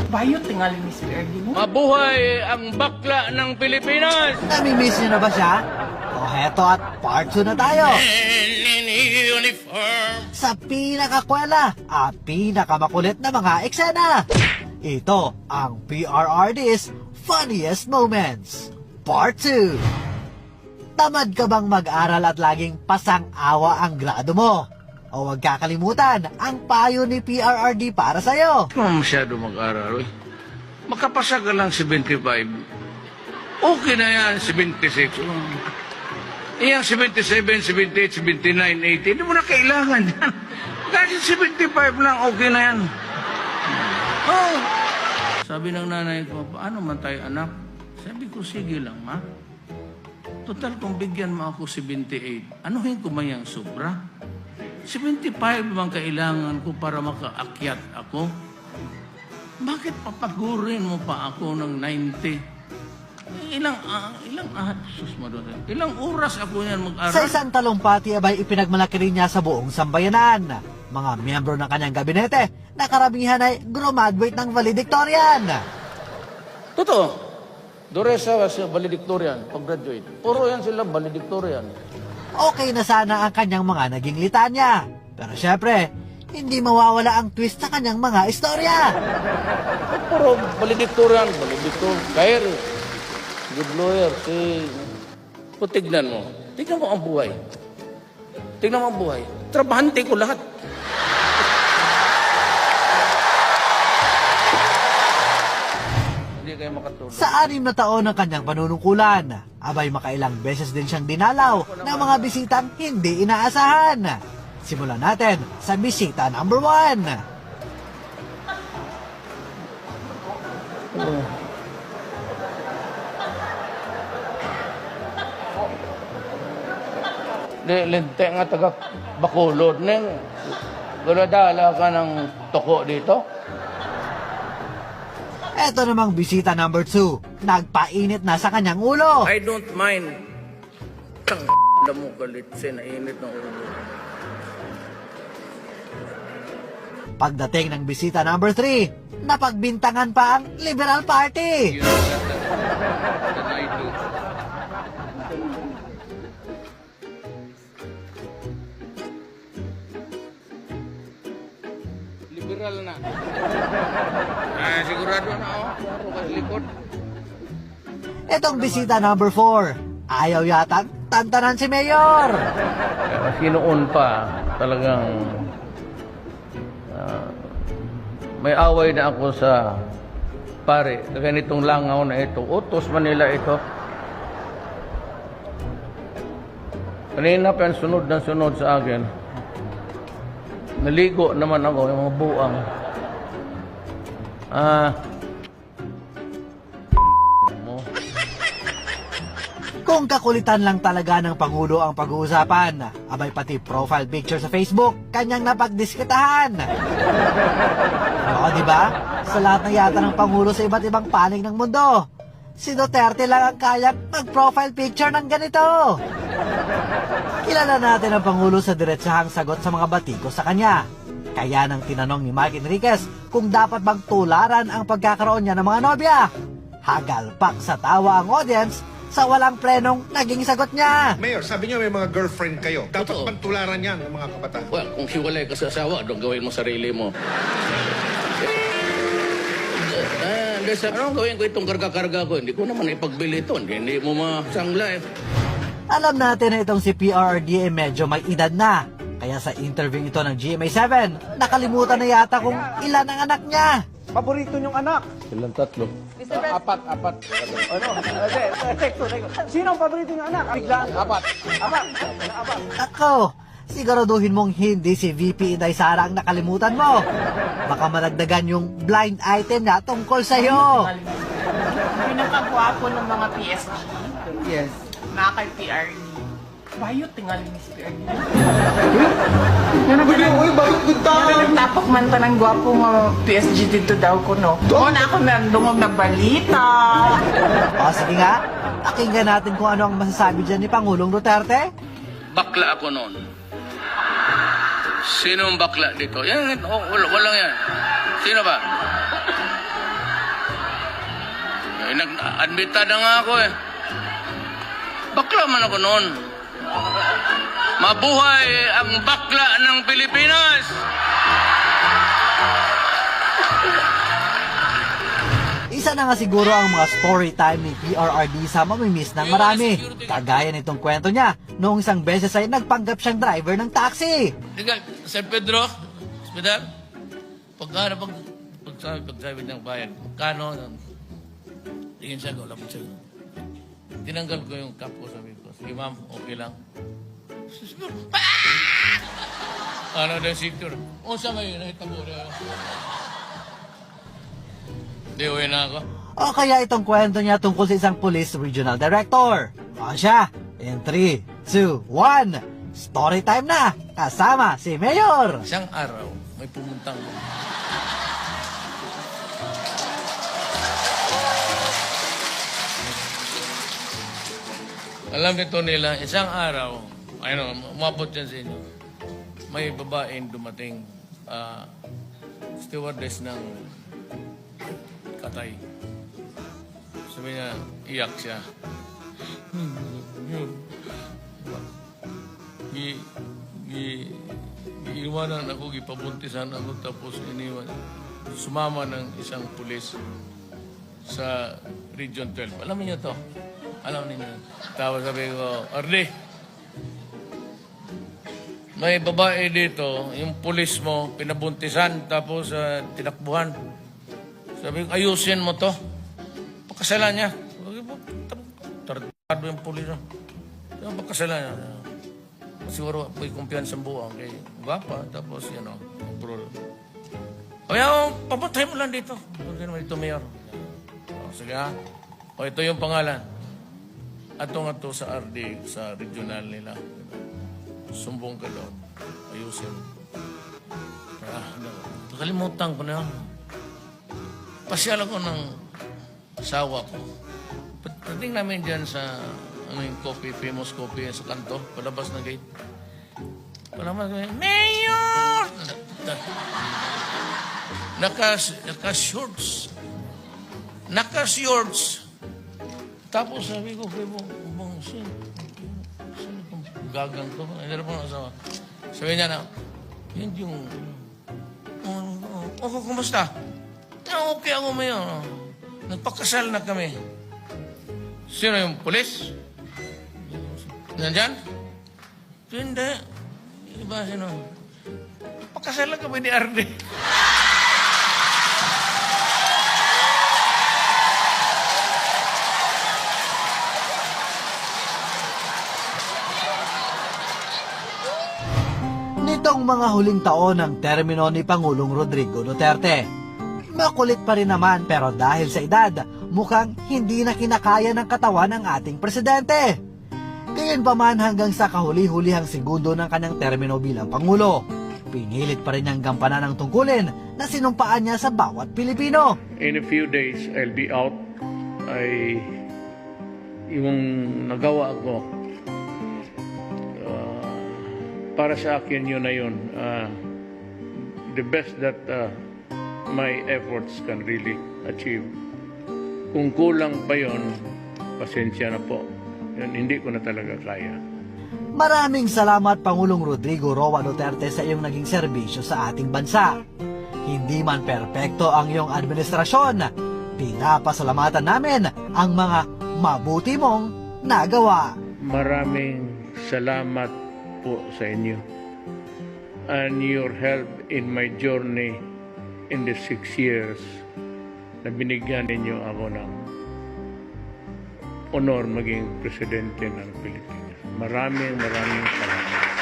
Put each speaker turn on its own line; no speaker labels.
Bayot tingali ni PRD mo.
Mabuhay ang bakla ng Pilipinas!
Namimiss nyo na ba siya? O heto at part 2 na tayo. Sa pinakakwela at pinakamakulit na mga eksena. Ito ang PRRD's Funniest Moments. Part 2. Tamad ka bang mag-aral at laging pasang-awa ang grado mo? O huwag kakalimutan ang payo ni PRRD para sa'yo.
Huwag masyado mag-aral. Makapasa ka lang 75. Okay na yan, 76. Iyang 77, 78, 79, 80. Hindi mo na kailangan yan. Kahit 75 lang, okay na yan. Oh. Sabi ng nanay ko, paano man tayo anak? Sabi ko, sige lang ma. Total, kung bigyan mo ako 78, anuhin ko mayang sobra? 75 bang kailangan ko para makaakyat ako? Bakit papagurin mo pa ako ng 90? Ilang oras ako yan mag-aral?
Sa isang talumpati abay ipinagmalaki rin niya sa buong sambayanan. Mga miyembro ng kanyang gabinete na karamihan ay graduate ng valedictorian.
Totoo. Doresa sa valedictorian, pag-graduate. Puro yan sila valedictorian.
Okay na sana ang kanyang mga naging litanya. Pero syempre, hindi mawawala ang twist sa kanyang mga istorya.
Puro valedictorian, Kaya good lawyer, kung tignan mo ang buhay. Tignan mo ang buhay. Trabahante ko lahat. Hindi kayo makatulog.
Sa 6 na taon ng kanyang panunungkulan, abay makailang beses din siyang dinalaw ng mga bisitang hindi inaasahan. Simulan natin sa bisita number 1.
Lente nga taga Bacolod. Neng, guladala ka ng toko dito?
Eto namang bisita number 2, nagpainit na sa kanyang ulo.
I don't mind. Tang mo galit sinainit ng ulo.
Pagdating ng bisita number 3, napagbintangan pa ang Liberal Party.
Liberal na. Sigurado na ako. Puro ka likod.
Etong bisita number 4, ayaw yatang tantanan si Mayor.
Sinoon pa talagang may away na ako sa pare. Ganitong langaw na ito. Utos Manila ito. Kanina pa yung sunod na sunod sa akin. Naligo naman ako, yung mga buang.
Kung kakulitan lang talaga ng Pangulo ang pag-uusapan, abay pati profile picture sa Facebook, kanyang napagdiskitahan. Oo, di ba? Sa lahat na yata ng Pangulo sa iba't ibang panig ng mundo, si Duterte lang ang kayang mag-profile picture ng ganito. Kilala natin ang Pangulo sa diretsahang sagot sa mga batiko sa kanya. Kaya nang tinanong ni Mike Enriquez kung dapat bang tularan ang pagkakaroon niya ng mga nobya. Hagalpak sa tawa ang audience sa walang prenong naging sagot niya.
Mayor, sabi niyo may mga girlfriend kayo. Dapat
Totoo.
bang tularan yan ng mga kabataan?
Well, kung hiwalay ka sa asawa, doon gawin mo sarili mo. Anong gawin ko itong karga-karga ko? Hindi ko naman ipagbili ito. Hindi mo masangla eh.
Alam natin na itong si PRRD ay medyo may edad na. Kaya sa interview ito ng GMA7, nakalimutan na yata kung ilan ang anak niya.
Paborito niyong anak?
Silang tatlo.
Apat. Ano? Tekso. Sino ang paborito niyong anak? Biglaan. Apat.
Ako, siguraduhin mong hindi si VP Inday Sara ang nakalimutan mo. Baka malagdagan yung blind item na tungkol sa'yo.
Pinakagwapo ng mga PSG.
Yes.
Mga kay PRD. Bayot tingali ni PRD mo.
Uy, bakit ganda?
Nagtapok man ta ng gwapo nga PSG dito daw ko, no? Doon ako nandungog na balita.
O sige nga, pakinggan natin kung ano ang masasabi dyan ni Pangulong Duterte.
Bakla ako noon. Sinong bakla dito? Yan, walang yan. Sino ba? Nag-admita na nga ako eh. Bakla man ako noon. Mabuhay ang bakla ng Pilipinas!
Isa na nga siguro ang mga story time ni PRRD sa mamimiss ng marami. Kagaya nitong kwento niya, noong isang beses ay nagpanggap siyang driver ng taxi.
Tingnan, San Pedro, Hospital. Pagsabi ng bayan, kano, tingin siya, lapit siya. Tinanggal ko yung cap ko, sabi ko, sige ma'am, okay lang. Ano na sector? O sa ngayon, nakita mo na. Di, uwi na ako.
O kaya itong kwento niya tungkol sa isang police regional director. O siya, in 3, 2, 1, story time na, kasama si Mayor.
Isang araw, may pumuntang alam nito nila, isang araw, umabot yan sa inyo, may babaeng dumating, stewardess ng Katay. Sabi niya, iyak siya. Iiwanan ako, gipabuntisan ako, tapos iniwan. Sumama ng isang pulis sa Region 12. Alam niyo to? Alam niyo. Tapos sabi ko, Ardi, may babae dito, yung pulis mo, pinabuntisan, tapos tinakbuhan. Sabi ko, ayusin mo to. Pagkasalan niya. Tardado yung pulis. Pagkasalan niya. Siguro may kumpiyansang buwang kay Guapa. Tapos, bro. Kaya, papuntay mo lang dito. Papuntay naman dito, Mayor. Sige ha. Ito yung pangalan. Atong sa RD, sa regional nila. Sumbong ka daw. Ayusin. Nakalimutan ko na yun. Pasyal ako ng asawa ko. Pagdating namin dyan sa coffee, famous coffee sa kanto, palabas ng gate. Palabas kami, Mayor! Naka-shorts. Naka-shorts. Tapos sabi ko, sino kung gagang ko? Hindi na pong asawa. Sabi niya na, yun yung, kumusta? Okay ako Mayor. Nagpakasal na kami. Sino yung pulis? Nandyan? Hindi. Iba sino? Pakasal na kami ni Arde.
Nitong mga huling taon ng termino ni Pangulong Rodrigo Duterte, makulit pa rin naman pero dahil sa edad, mukhang hindi na kinakaya ng katawan ng ating presidente. Gayunpaman hanggang sa kahuli-hulihang segundo ng kanyang termino bilang Pangulo, pinilit pa rin niyang gampanan ang tungkulin na sinumpaan niya sa bawat Pilipino.
In a few days, I'll be out. Yung nagawa ko, para sa akin yun na yun. The best that my efforts can really achieve. Kung kulang pa yun, pasensya na po. Yun, hindi ko na talaga kaya.
Maraming salamat Pangulong Rodrigo Roa Duterte sa iyong naging serbisyo sa ating bansa. Hindi man perpekto ang iyong administrasyon, pinapasalamatan namin ang mga mabuti mong nagawa.
Maraming salamat po sa inyo and your help in my journey in the 6 years na binigyan ninyo ako ng honor maging presidente ng Pilipinas. Maraming salamat.